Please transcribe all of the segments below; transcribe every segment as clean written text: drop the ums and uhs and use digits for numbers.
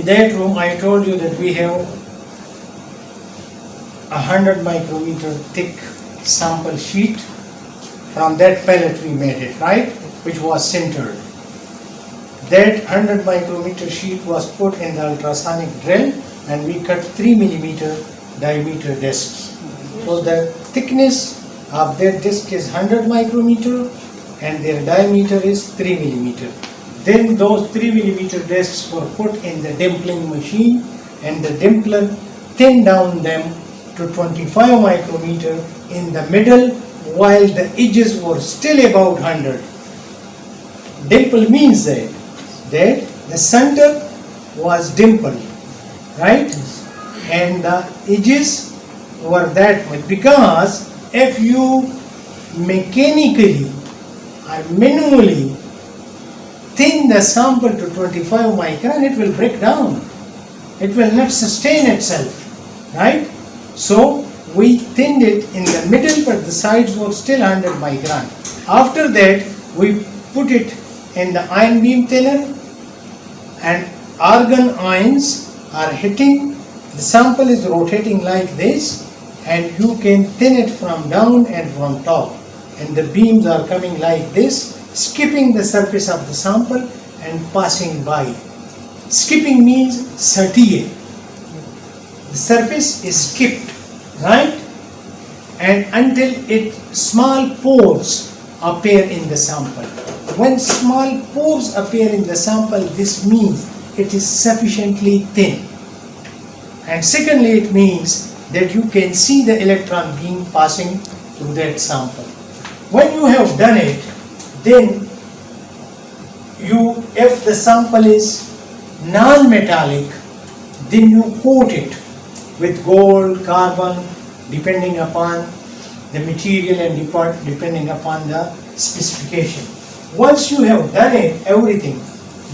that room I told you that we have 100 micrometer thick sample sheet. From that pellet we made it, right, which was sintered. That 100 micrometer sheet was put in the ultrasonic drill and we cut 3 millimeter diameter discs. So the thickness of their disc is 100 micrometer and their diameter is 3 millimeter. Then those 3 millimeter discs were put in the dimpling machine and the dimpler thinned down them to 25 micrometer in the middle while the edges were still about 100. Dimple means that the center was dimpled, right? And the edges were that much, because if you mechanically or minimally thin the sample to 25 micron, it will break down. It will not sustain itself, right? So we thinned it in the middle, but the sides were still 100 micron. After that, we put it in the iron beam thinner, and argon ions are hitting. The sample is rotating like this, and you can thin it from down and from top. And the beams are coming like this, skipping the surface of the sample and passing by. Skipping means sautiller. The surface is skipped, right? And until small pores appear in the sample. When small pores appear in the sample, this means it is sufficiently thin. And secondly, it means that you can see the electron beam passing through that sample. When you have done it, then if the sample is non-metallic, then you coat it with gold, carbon, depending upon the material and depending upon the specification. Once you have done it, everything,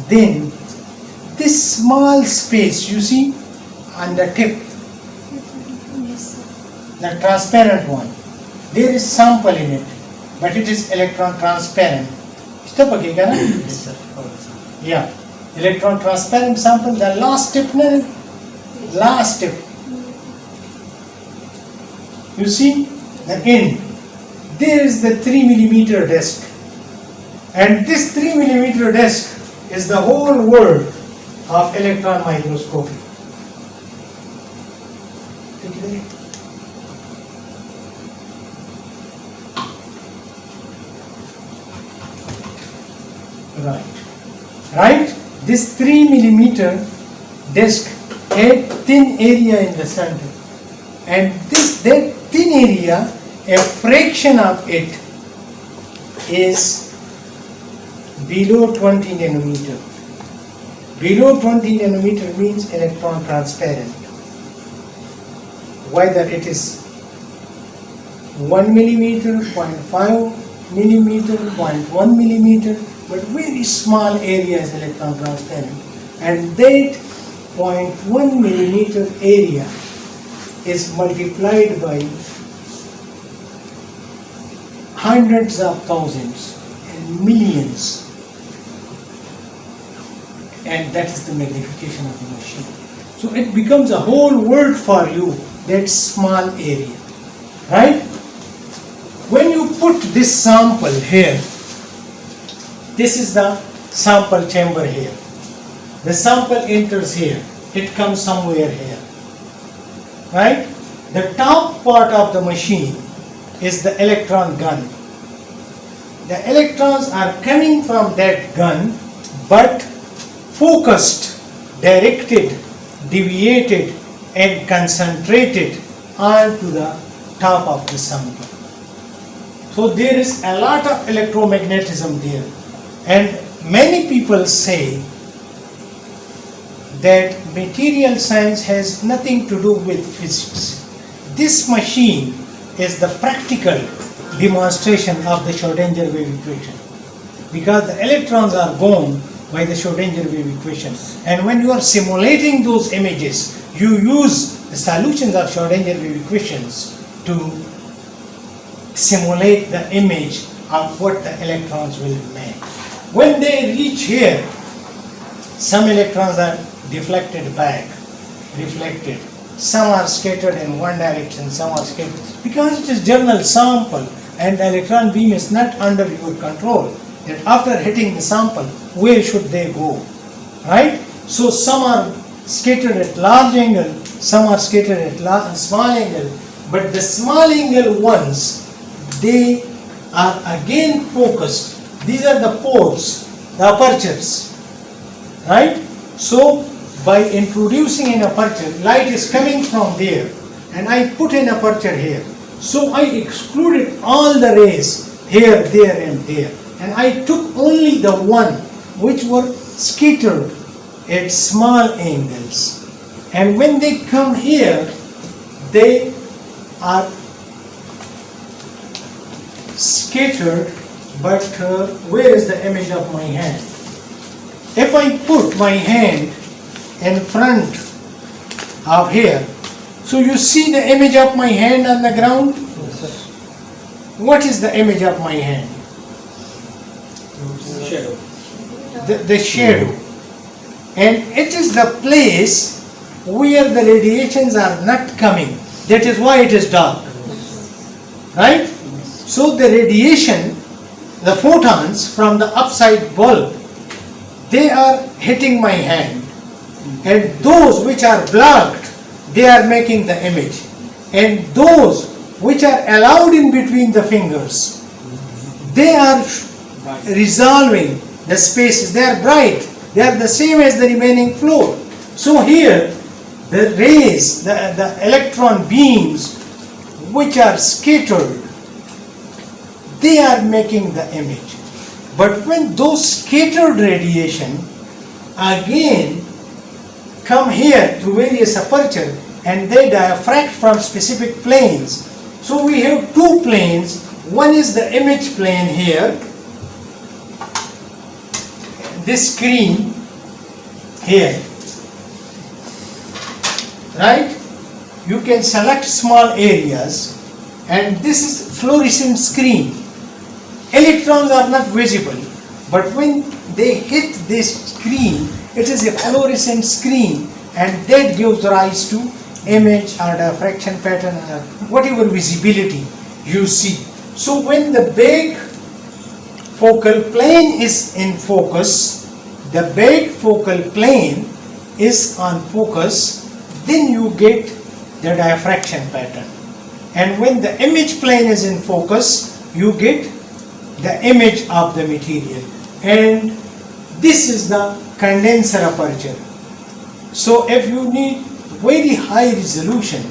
then this small space you see on the tip, the transparent one, there is sample in it, but it is electron transparent. Yes, sir. Yeah, electron transparent sample, the last tip, last tip. You see the end. There is the 3 millimeter disc, and this 3 millimeter disc is the whole world of electron microscopy. Right? This 3 millimeter disc had thin area in the center, and that thin area, a fraction of it is below 20 nanometer. Below 20 nanometer means electron transparent. Whether it is 1 millimeter, 0.5 millimeter, 0.1 millimeter, but very small area is electron transparent. And that 0.1 millimeter area is multiplied by hundreds of thousands and millions, and that is the magnification of the machine. So it becomes a whole world for you, that small area, right? When you put this sample here, this is the sample chamber here. The sample enters here, it comes somewhere here, right? The top part of the machine is the electron gun. The electrons are coming from that gun, but focused, directed, deviated, and concentrated onto the top of the sample. So there is a lot of electromagnetism there, and many people say that material science has nothing to do with physics. This machine is the practical demonstration of the Schrodinger wave equation, because the electrons are gone by the Schrodinger wave equation, and when you are simulating those images, you use the solutions of Schrodinger wave equations to simulate the image of what the electrons will make. When they reach here, some electrons are deflected back, reflected. Some are scattered in one direction, some are scattered. Because it is general sample and the electron beam is not under your control, that after hitting the sample, where should they go? Right? So some are scattered at large angle, some are scattered at small angle, but the small angle ones, they are again focused. These are the pores, the apertures, right? So by introducing an aperture, light is coming from there and I put an aperture here. So I excluded all the rays here, there and there, and I took only the one which were scattered at small angles. And when they come here, they are scattered, but where is the image of my hand? If I put my hand in front of here, so you see the image of my hand on the ground? Yes, sir. What is the image of my hand? Shadow. The shadow. And it is the place where the radiations are not coming. That is why it is dark. Right? So the radiation, the photons from the upside bulb, they are hitting my hand. And those which are blocked, they are making the image. And those which are allowed in between the fingers, they are resolving the spaces. They are bright. They are the same as the remaining floor. So here, the rays, the electron beams which are scattered, they are making the image. But when those scattered radiation again come here through various aperture and they diffract from specific planes. So we have two planes. One is the image plane here, this screen here, right? You can select small areas, and this is fluorescent screen. Electrons are not visible, but when they hit this screen, it is a fluorescent screen, and that gives rise to image or diffraction pattern or whatever visibility you see. So when the big focal plane is in focus, the big focal plane is on focus, then you get the diffraction pattern. And when the image plane is in focus, you get the image of the material. And this is the condenser aperture. So if you need very high resolution,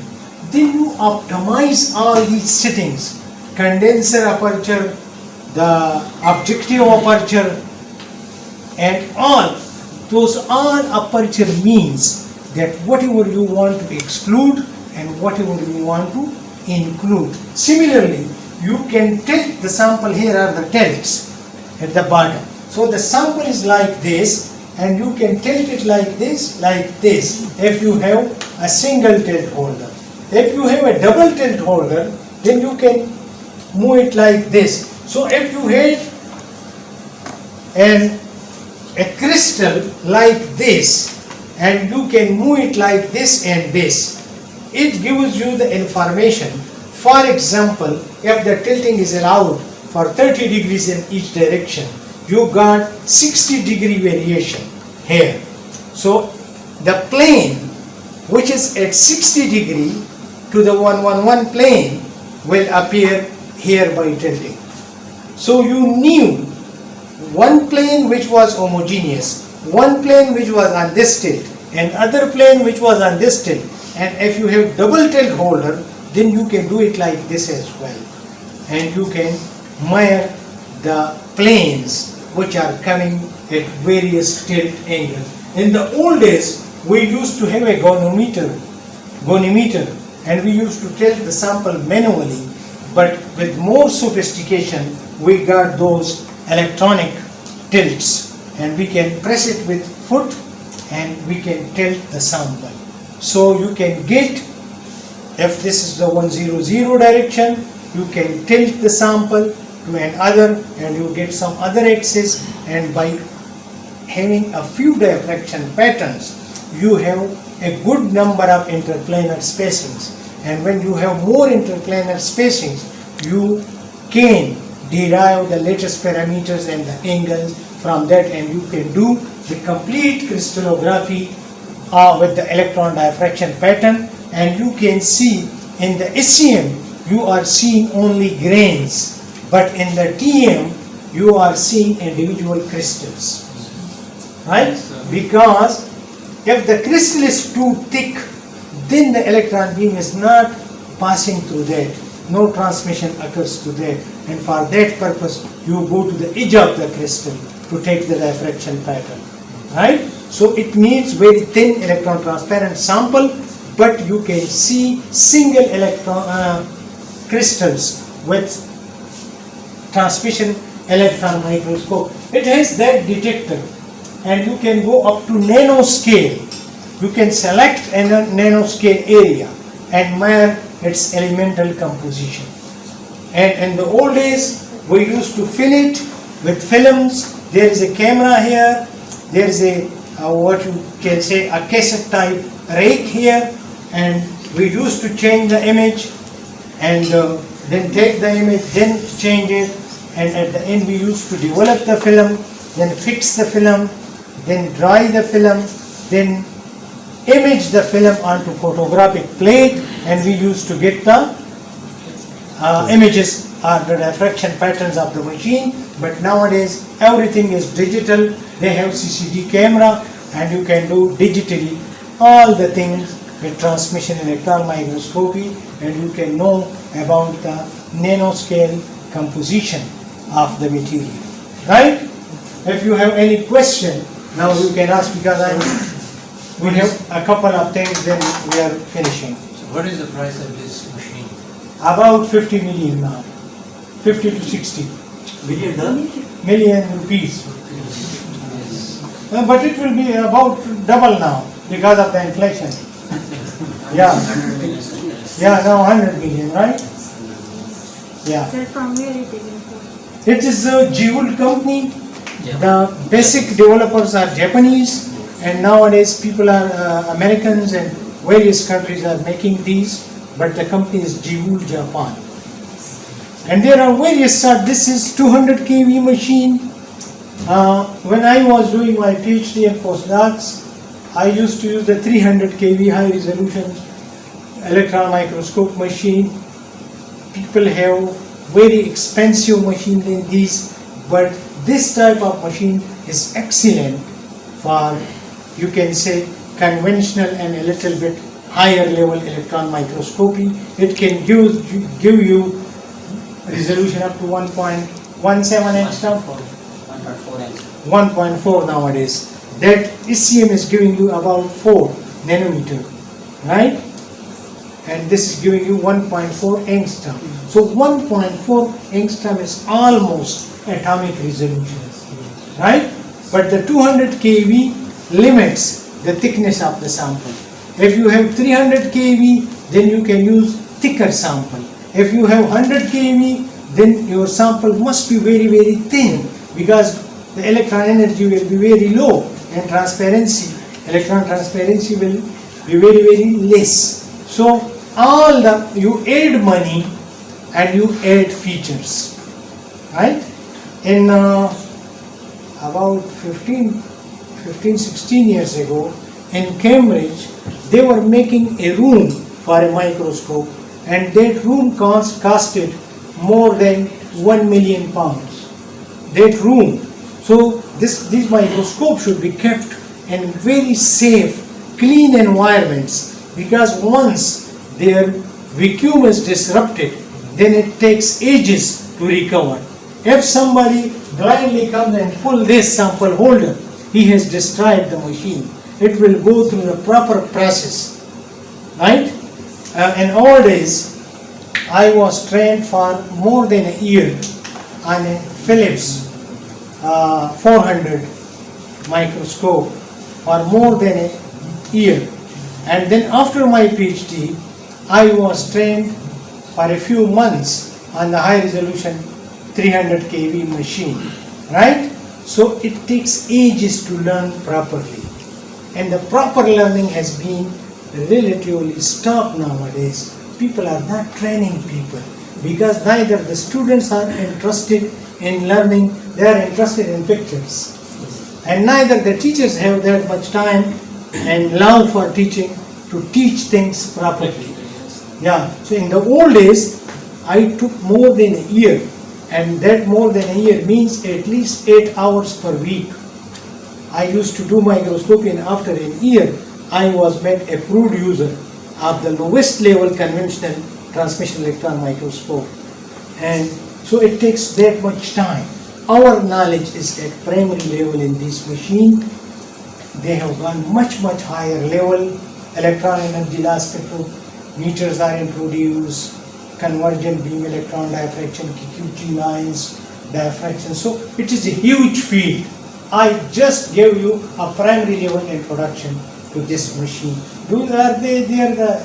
then you optimize all these settings. Condenser aperture, the objective aperture, and all aperture means that whatever you want to exclude and whatever you want to include. Similarly, you can tilt the sample. Here are the tilts at the bottom. So the sample is like this, and you can tilt it like this, if you have a single tilt holder. If you have a double tilt holder, then you can move it like this. So if you had a crystal like this, and you can move it like this and this, it gives you the information. For example, if the tilting is allowed for 30 degrees in each direction, you got 60-degree variation here. So the plane which is at 60 degree to the 111 plane will appear here by tilting. So you knew one plane which was homogeneous, one plane which was on this tilt, and other plane which was on this tilt. And if you have double tilt holder, then you can do it like this as well. And you can measure the planes which are coming at various tilt angles. In the old days, we used to have a goniometer, and we used to tilt the sample manually. But with more sophistication, we got those electronic tilts, and we can press it with foot and we can tilt the sample. So you can get, if this is the 100 direction, you can tilt the sample to another and you get some other axis, and by having a few diffraction patterns, you have a good number of interplanar spacings. And when you have more interplanar spacings, you can derive the latest parameters and the angles from that, and you can do the complete crystallography with the electron diffraction pattern. And you can see in the SEM you are seeing only grains, but in the TM you are seeing individual crystals, right? Because if the crystal is too thick, then the electron beam is not passing through that. No transmission occurs to that. And for that purpose, you go to the edge of the crystal to take the diffraction pattern, right? So it needs very thin electron transparent sample, but you can see single electron crystals with transmission electron microscope. It has that detector, and you can go up to nanoscale. You can select a nanoscale area and measure its elemental composition. And in the old days, we used to fill it with films. There is a camera here. There is a what you can say a cassette type rake here, and we used to change the image and then take the image, then change it, and at the end we used to develop the film, then fix the film, then dry the film, then image the film onto photographic plate, and we used to get the images or the diffraction patterns of the machine. But nowadays everything is digital. They have CCD camera, and you can do digitally all the things with transmission electron microscopy, and you can know about the nanoscale composition of the material, right? If you have any question, now you can ask, because we have a couple of things, then we are finishing. So what is the price of this machine? About 50 million now, 50 to 60 million rupees. But it will be about double now because of the inflation. Yeah, now 100 million, right? Yeah. Sir, from where it is? It is a Jewel company. Yeah. The basic developers are Japanese, and nowadays people are Americans, and various countries are making these, but the company is Jewel Japan. And there are various, this is 200 kV machine. When I was doing my PhD and postdocs, I used to use the 300 kV high resolution electron microscope machine. People have very expensive machine than these, but this type of machine is excellent for, you can say, conventional and a little bit higher level electron microscopy. It can give you resolution up to 1.17 angstrom, 1.4 nowadays. That SEM is giving you about 4 nanometer, right? And this is giving you 1.4 angstrom. So 1.4 angstrom is almost atomic resolution, right? But the 200 kV limits the thickness of the sample. If you have 300 kV, then you can use thicker sample. If you have 100 kV, then your sample must be very, very thin, because the electron energy will be very low, and transparency, electron transparency will be very, very less. So you add money and you add features, right? In about 16 years ago, in Cambridge, they were making a room for a microscope, and that room costed more than £1 million. That room. So these microscopes should be kept in very safe, clean environments, because once their vacuum is disrupted, then it takes ages to recover. If somebody blindly comes and pull this sample holder, he has destroyed the machine. It will go through the proper process, right? In old days, I was trained for more than a year on a Philips 400 microscope for more than a year. And then after my PhD, I was trained for a few months on the high resolution 300 kV machine, right? So it takes ages to learn properly. And the proper learning has been relatively stopped nowadays. People are not training people because neither the students are interested in learning, they are interested in pictures. And neither the teachers have that much time and love for teaching to teach things properly. Yeah, so in the old days, I took more than a year, and that more than a year means at least 8 hours per week. I used to do microscopy, and after a year, I was made approved user of the lowest level conventional transmission electron microscope. And so it takes that much time. Our knowledge is at primary level in this machine. They have gone much higher level. Electron energy loss spectrometers are introduced, convergent beam electron diffraction, QT lines, diffraction. So it is a huge field. I just gave you a primary level introduction to this machine. Are they the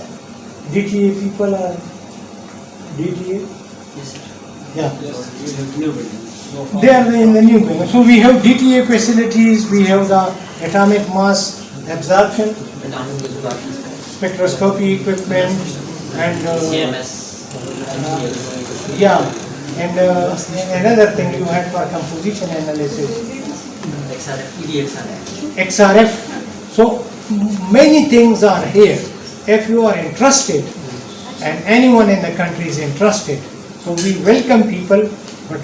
DTA people or DTA? Yes, sir. Yeah. Yes, we have new building. They are in the new building. So we have DTA facilities, we have the atomic mass absorption, spectroscopy equipment, and yeah, and another thing you had for composition analysis, XRF. So many things are here. If you are interested, and anyone in the country is interested, so we welcome people, but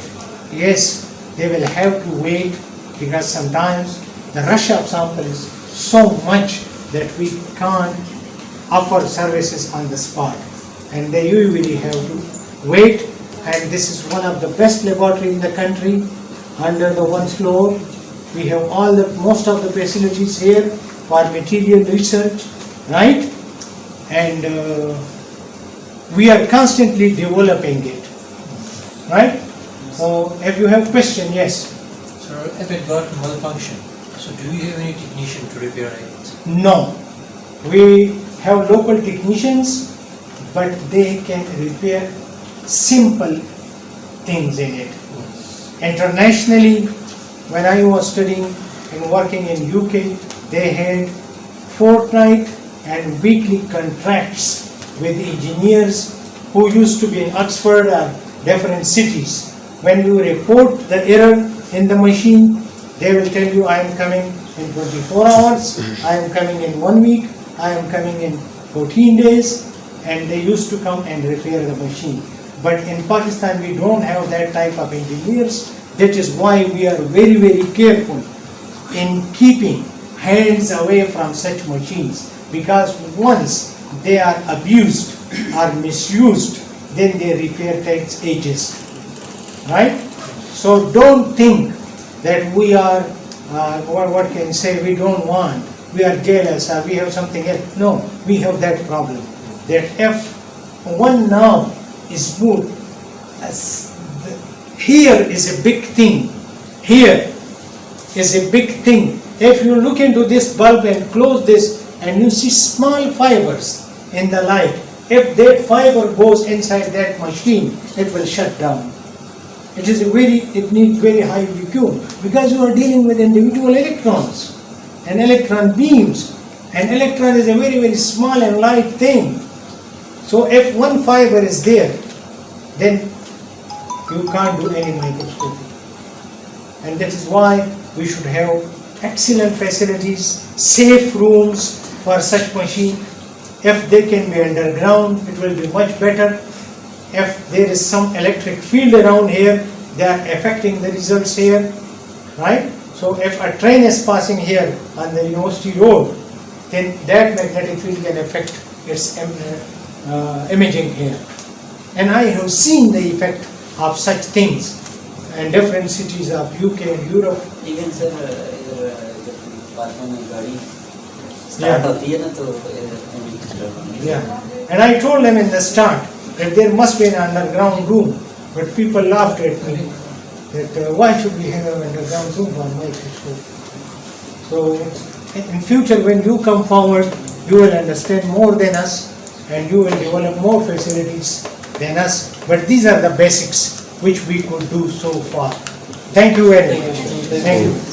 yes, they will have to wait because sometimes the rush of sample is so much that we can't offer services on the spot, and they usually have to wait. And this is one of the best laboratory in the country. Under the one floor, we have most of the facilities here for material research, right? And we are constantly developing it, right? So if you have question, yes. So if it got malfunction, so do you have any technician to repair it? No, we have local technicians, but they can repair simple things in it. Internationally, when I was studying and working in UK, they had fortnight and weekly contracts with engineers who used to be in Oxford or different cities. When you report the error in the machine, they will tell you, I am coming in 24 hours, I am coming in 1 week, I am coming in 14 days, and they used to come and repair the machine. But in Pakistan, we don't have that type of engineers. That is why we are very careful in keeping hands away from such machines, because once they are abused or misused, then their repair takes ages, right? So don't think that we are, what can you say, we don't want, we are jealous or we have something else. No, we have that problem, that if one knob is moved, here is a big thing, here is a big thing. If you look into this bulb and close this and you see small fibers in the light, if that fiber goes inside that machine, it will shut down. It needs very high vacuum because you are dealing with individual electrons and electron beams, and electron is a very small and light thing. So if one fiber is there, then you can't do any microscopy. And that is why we should have excellent facilities, safe rooms for such machine. If they can be underground, it will be much better. If there is some electric field around here, they are affecting the results here, right? So if a train is passing here on the university road, then that magnetic field can affect its imaging here. And I have seen the effect of such things in different cities of UK and Europe. Even sir, start होती है ना तो yeah, and I told them in the start that there must be an underground room, but people laughed at me that why should we have an underground room for microscope? So in future when you come forward, you will understand more than us and you will develop more facilities than us, but these are the basics which we could do so far. Thank you very much. Thank you.